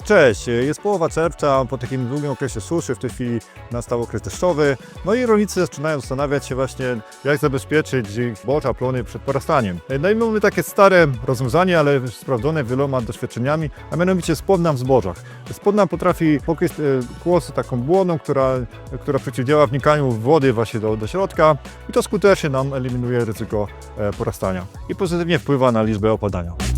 Cześć, jest połowa czerwca, po takim długim okresie suszy, w tej chwili nastał okres deszczowy, no i rolnicy zaczynają zastanawiać się właśnie, jak zabezpieczyć ich zboża, plony przed porastaniem. No i mamy takie stare rozwiązanie, ale sprawdzone wieloma doświadczeniami, a mianowicie spodna w zbożach. Spodna potrafi pokryć kłosy taką błoną, która przeciwdziała wnikaniu wody właśnie do środka i to skutecznie nam eliminuje ryzyko porastania i pozytywnie wpływa na liczbę opadania.